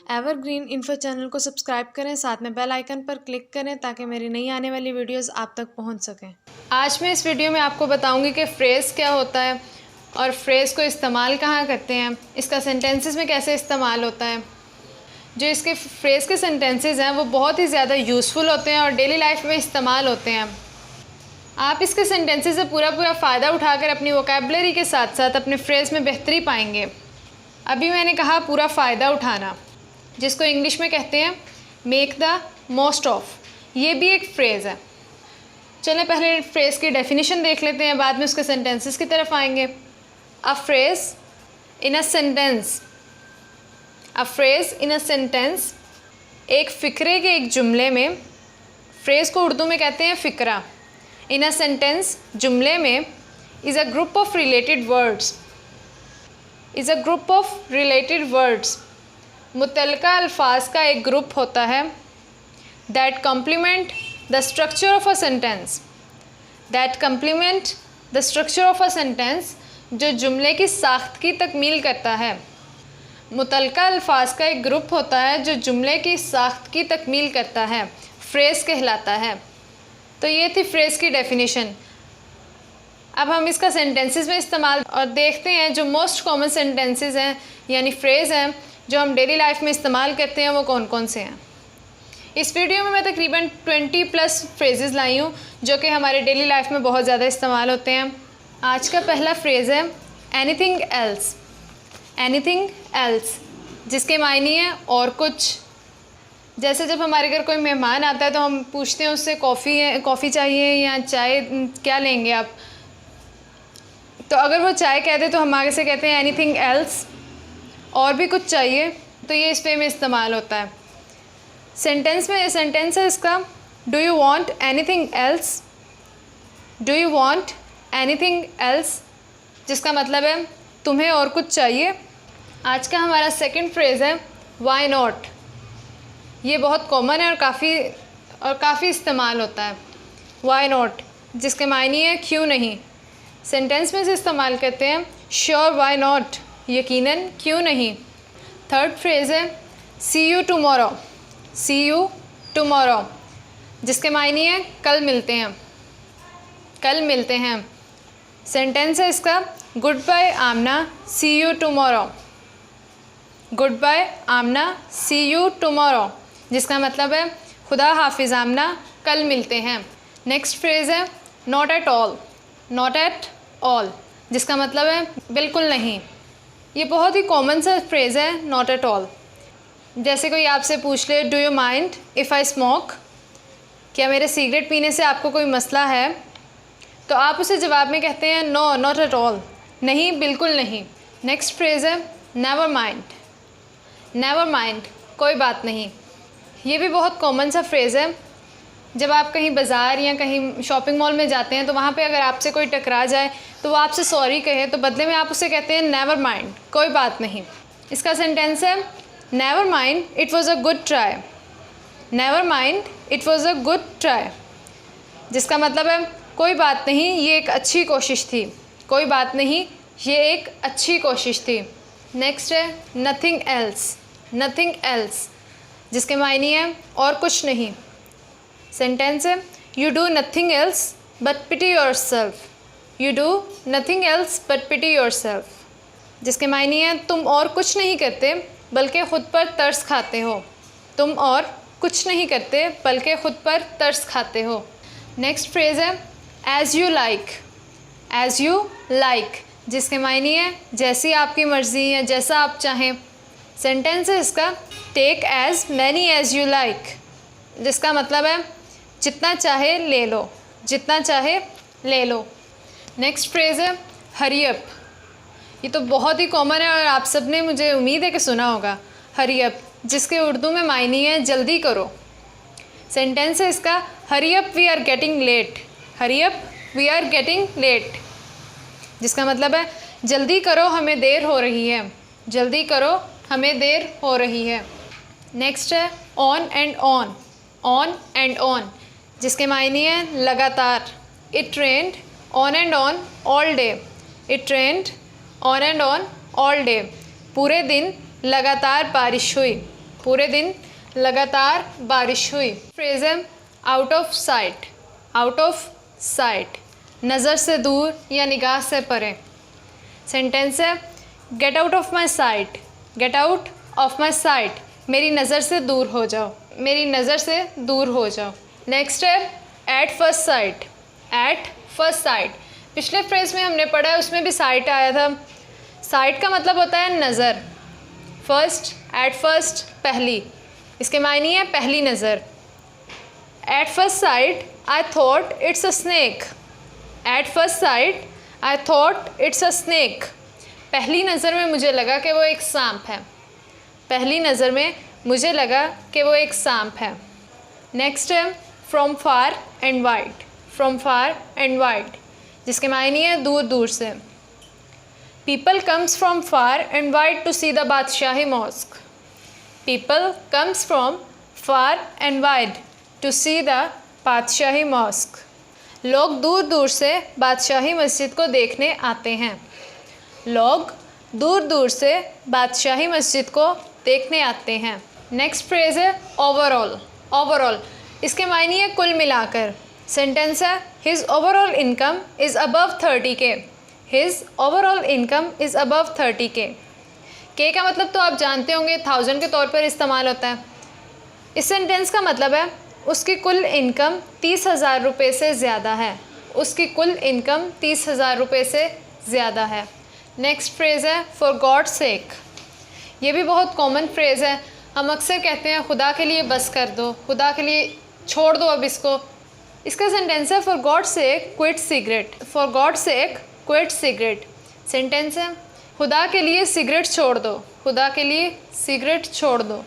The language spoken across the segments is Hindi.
एवरग्रीन इन्फो चैनल को सब्सक्राइब करें, साथ में बेल आइकन पर क्लिक करें ताकि मेरी नई आने वाली वीडियोस आप तक पहुंच सकें। आज मैं इस वीडियो में आपको बताऊंगी कि फ्रेज़ क्या होता है और फ्रेज़ को इस्तेमाल कहाँ करते हैं, इसका सेंटेंसेस में कैसे इस्तेमाल होता है। जो इसके फ्रेज़ के सेंटेंसेस हैं वो बहुत ही ज़्यादा यूज़फुल होते हैं और डेली लाइफ में इस्तेमाल होते हैं। आप इसके सेंटेंसेस से पूरा फ़ायदा उठाकर अपनी वोकैबुलरी के साथ साथ अपने फ्रेज़ में बेहतरी पाएंगे। अभी मैंने कहा पूरा फ़ायदा उठाना, जिसको इंग्लिश में कहते हैं मेक द मोस्ट ऑफ। ये भी एक फ्रेज़ है। चलें पहले फ्रेज़ की डेफिनेशन देख लेते हैं, बाद में उसके सेंटेंसेस की तरफ आएंगे। A phrase in a sentence, a phrase in a sentence, एक फ़िक्रे के एक जुमले में। फ्रेज़ को उर्दू में कहते हैं फ़िक्रा। इन अ सेंटेंस, जुमले में, is a group of related words, is a group of related words, मुतल्लिका अल्फाज का एक ग्रुप होता है। That complement the structure of a sentence, that complement the structure of a sentence, जो जुमले की साख्त की तकमील करता है। मुतल्लिका अल्फाज का एक ग्रुप होता है जो जुमले की साख्त की तकमील करता है, फ्रेज़ कहलाता है। तो ये थी फ्रेज़ की डेफिनेशन। अब हम इसका सेंटेंसेस में इस्तेमाल और देखते हैं जो मोस्ट कॉमन सेंटेंसेस हैं यानी फ्रेज़ हैं जो हम डेली लाइफ में इस्तेमाल करते हैं वो कौन कौन से हैं। इस वीडियो में मैं तकरीबन 20+ फ्रेजेस लाई हूँ जो कि हमारे डेली लाइफ में बहुत ज़्यादा इस्तेमाल होते हैं। आज का पहला फ्रेज़ है एनीथिंग एल्स। एनीथिंग एल्स जिसके मायने हैं और कुछ। जैसे जब हमारे घर कोई मेहमान आता है तो हम पूछते हैं उससे कॉफ़ी चाहिए या चाय क्या लेंगे आप। तो अगर वो चाय कहते तो हम आगे से कहते हैं एनीथिंग एल्स, और भी कुछ चाहिए, तो ये इस वे में इस्तेमाल होता है। सेंटेंस है इसका do you want anything else, do you want anything else, जिसका मतलब है तुम्हें और कुछ चाहिए। आज का हमारा सेकंड फ्रेज़ है वाई नॉट। ये बहुत कॉमन है और काफ़ी इस्तेमाल होता है। वाई नॉट जिसके मायने है क्यों नहीं। सेंटेंस में से इस्तेमाल करते हैं श्योर वाई नॉट, यकीनन क्यों नहीं। थर्ड फ्रेज़ है see you tomorrow. See you tomorrow जिसके मायने है कल मिलते हैं, कल मिलते हैं। सेंटेंस है इसका good bye Amna, see you tomorrow. Good bye Amna, see you tomorrow जिसका मतलब है खुदा हाफिज़ आमना, कल मिलते हैं। नेक्स्ट फ्रेज़ है not at all. Not at all जिसका मतलब है बिल्कुल नहीं। ये बहुत ही कॉमन सा फ्रेज़ है नॉट एट ऑल। जैसे कोई आपसे पूछ ले do you mind if I smoke, क्या मेरे सिगरेट पीने से आपको कोई मसला है, तो आप उसे जवाब में कहते हैं नो नॉट एट ऑल, नहीं बिल्कुल नहीं। नेक्स्ट फ्रेज़ है नेवर माइंड। नेवर माइंड कोई बात नहीं। ये भी बहुत कॉमन सा फ्रेज़ है। जब आप कहीं बाज़ार या कहीं शॉपिंग मॉल में जाते हैं तो वहाँ पे अगर आपसे कोई टकरा जाए तो वो आपसे सॉरी कहे तो बदले में आप उसे कहते हैं नेवर माइंड, कोई बात नहीं। इसका सेंटेंस है never mind it was a good try. Never mind it was a good try जिसका मतलब है कोई बात नहीं, ये एक अच्छी कोशिश थी। कोई बात नहीं, ये एक अच्छी कोशिश थी। नेक्स्ट है नथिंग एल्स। नथिंग एल्स जिसके मायने है और कुछ नहीं। सेंटेंस है you do nothing else but pity yourself. You do nothing else but pity yourself जिसके मायने है तुम और कुछ नहीं करते बल्कि ख़ुद पर तरस खाते हो। तुम और कुछ नहीं करते बल्कि ख़ुद पर तरस खाते हो। नेक्स्ट फ्रेज़ है as you like. As you like जिसके मायने है जैसी आपकी मर्ज़ी या जैसा आप चाहें। सेंटेंस है इसका take as many as you like जिसका मतलब है जितना चाहे ले लो, जितना चाहे ले लो। नेक्स्ट फ्रेज़ है हरी अप। ये तो बहुत ही कॉमन है और आप सब ने मुझे उम्मीद है कि सुना होगा। हरी अप जिसके उर्दू में मायने है जल्दी करो। सेंटेंस है इसका hurry up we are getting late. Hurry up we are getting late जिसका मतलब है जल्दी करो हमें देर हो रही है, जल्दी करो हमें देर हो रही है। नेक्स्ट है on and on. On and on जिसके मायने हैं लगातार। It rained on and on all day. It rained on and on all day पूरे दिन लगातार बारिश हुई। पूरे दिन लगातार बारिश हुई। फ्रेज है out of site. Out of site नज़र से दूर या निगाह से परे। सेंटेंस है get out of my site. Get out of my site मेरी नज़र से दूर हो जाओ, मेरी नज़र से दूर हो जाओ। नेक्स्ट है at first sight. At first sight पिछले फ्रेज में हमने पढ़ा है, उसमें भी साइट आया था। साइट का मतलब होता है नज़र। फर्स्ट, एट फर्स्ट पहली, इसके मायने है पहली नज़र। At first sight I thought it's a snake. At first sight I thought it's a snake पहली नज़र में मुझे लगा कि वो एक सांप है। पहली नज़र में मुझे लगा कि वो एक सांप है। नेक्स्ट है from far and wide. From far and wide जिसके मायने है दूर दूर से। People comes from far and wide to see the Badshahi mosque. People comes from far and wide to see the Badshahi mosque लोग दूर दूर से बादशाही मस्जिद को देखने आते हैं। लोग दूर दूर से बादशाही मस्जिद को देखने आते हैं। नेक्स्ट फ्रेज है ओवरऑल। ओवरऑल इसके मायने है कुल मिलाकर। सेंटेंस है his overall income is above 30K। His overall income is above 30K। के का मतलब तो आप जानते होंगे, 1000 के तौर पर इस्तेमाल होता है। इस सेंटेंस का मतलब है उसकी कुल इनकम 30,000 रुपये से ज़्यादा है। उसकी कुल इनकम 30,000 रुपये से ज़्यादा है। नेक्स्ट फ्रेज़ है फॉर गॉड सेक। ये भी बहुत कॉमन फ्रेज़ है। हम अक्सर कहते हैं खुदा के लिए बस कर दो, खुदा के लिए छोड़ दो अब इसको। इसका सेंटेंस है for God sake quit cigarette. For God sake quit cigarette sentence है खुदा के लिए सिगरेट छोड़ दो, खुदा के लिए सिगरेट छोड़ दो।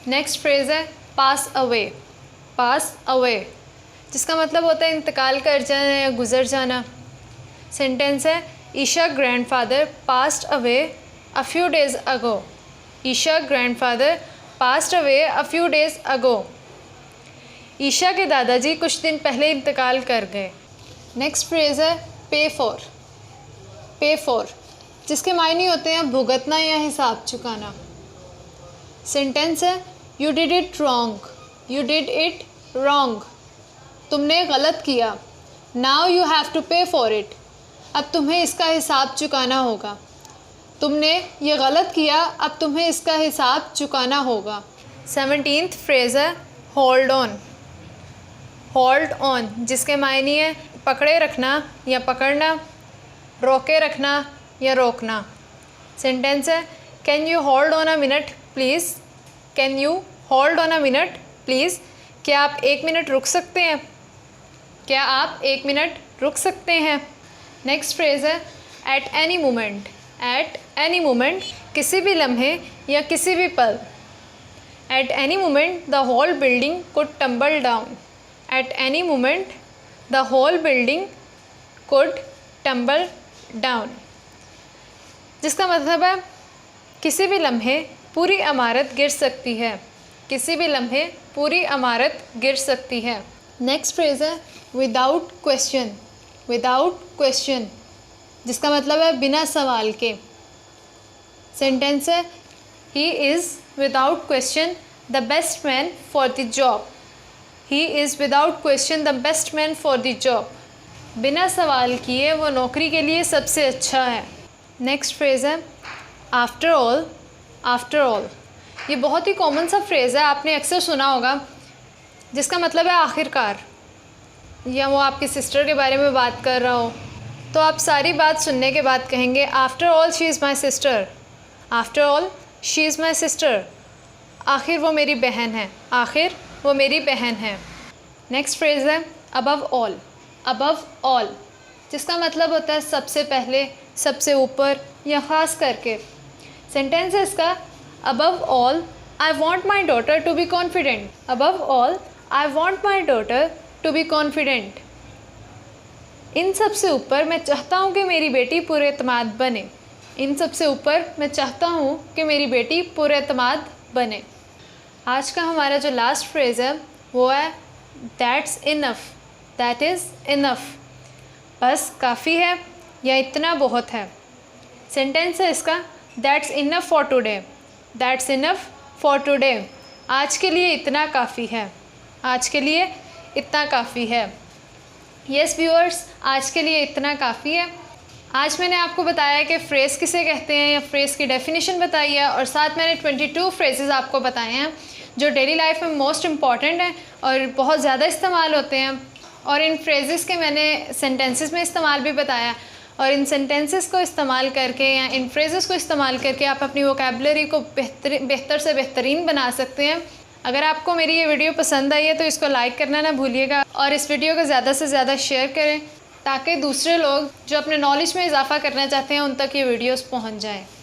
नेक्स्ट फ्रेज़ है पास अवे। पास अवे जिसका मतलब होता है इंतकाल कर जाना या गुज़र जाना। सेंटेंस है Isha grandfather passed away a few days ago. Isha grandfather passed away a few days ago Isha के दादाजी कुछ दिन पहले इंतकाल कर गए। नेक्स्ट फ्रेज़ है पे फॉर। पे फॉर जिसके मायने होते हैं भुगतना या हिसाब चुकाना। सेंटेंस है you did it wrong. You did it wrong तुमने गलत किया। नाउ यू हैव टू पे फॉर इट अब तुम्हें इसका हिसाब चुकाना होगा। तुमने ये गलत किया, अब तुम्हें इसका हिसाब चुकाना होगा। 17th फ्रेज़ है होल्ड ऑन। होल्ड ऑन जिसके मायने है पकड़े रखना या पकड़ना, रोके रखना या रोकना। सेंटेंस है can you hold on a minute please. Can you hold on a minute please क्या आप 1 मिनट रुक सकते हैं। क्या आप 1 मिनट रुक सकते हैं। नेक्स्ट फ्रेज़ है at any moment. At any moment किसी भी लम्हे या किसी भी पल। At any moment the whole building could tumble down. At any moment the whole building could tumble down जिसका मतलब है किसी भी लम्हे पूरी इमारत गिर सकती है। किसी भी लम्हे पूरी इमारत गिर सकती है। नेक्स्ट फ्रेज़ है विदाउट क्वेश्चन। विदाउट क्वेश्चन जिसका मतलब है बिना सवाल के। सेंटेंस है he is without question the best man for the job. He is without question the best man for the job बिना सवाल किए वो नौकरी के लिए सबसे अच्छा है। नेक्स्ट फ्रेज़ है आफ्टर ऑल। आफ्टर ऑल ये बहुत ही कॉमन सा फ्रेज़ है, आपने अक्सर सुना होगा, जिसका मतलब है आखिरकार। या वो आपकी सिस्टर के बारे में बात कर रहा हो तो आप सारी बात सुनने के बाद कहेंगे after all she is my sister. After all she is my sister आखिर वो मेरी बहन है। आखिर वो मेरी बहन है। नेक्स्ट फ्रेज़ है अबव ऑल। अबव ऑल जिसका मतलब होता है सबसे पहले, सबसे ऊपर या ख़ास करके। सेंटेंस है इसका above all I want my daughter to be confident. Above all I want my daughter to be confident इन सब से ऊपर मैं चाहता हूँ कि मेरी बेटी पुरएतमाद बने। इन सब से ऊपर मैं चाहता हूँ कि मेरी बेटी पुरएतमाद बने। आज का हमारा जो लास्ट फ्रेज़ है वो है that's enough. That is enough बस काफ़ी है या इतना बहुत है। सेंटेंस है इसका that's enough for today. That's enough for today आज के लिए इतना काफ़ी है। आज के लिए इतना काफ़ी है। यस व्यूअर्स, आज के लिए इतना काफ़ी है। आज मैंने आपको बताया कि फ़्रेज़ किसे कहते हैं या फ़्रेज़ की डेफिनेशन बताई है, और साथ मैंने 22 फ्रेजेस आपको बताए हैं जो डेली लाइफ में मोस्ट इम्पॉर्टेंट हैं और बहुत ज़्यादा इस्तेमाल होते हैं। और इन फ्रेजेस के मैंने सेंटेंसेस में इस्तेमाल भी बताया, और इन सेंटेंसेस को इस्तेमाल करके या इन फ्रेजेस को इस्तेमाल करके आप अपनी वोकैबुलरी को बेहतर से बेहतरीन बना सकते हैं। अगर आपको मेरी ये वीडियो पसंद आई है तो इसको लाइक करना ना भूलिएगा, और इस वीडियो को ज़्यादा से ज़्यादा शेयर करें ताकि दूसरे लोग जो अपने नॉलेज में इजाफा करना चाहते हैं उन तक ये वीडियोस पहुंच जाएं।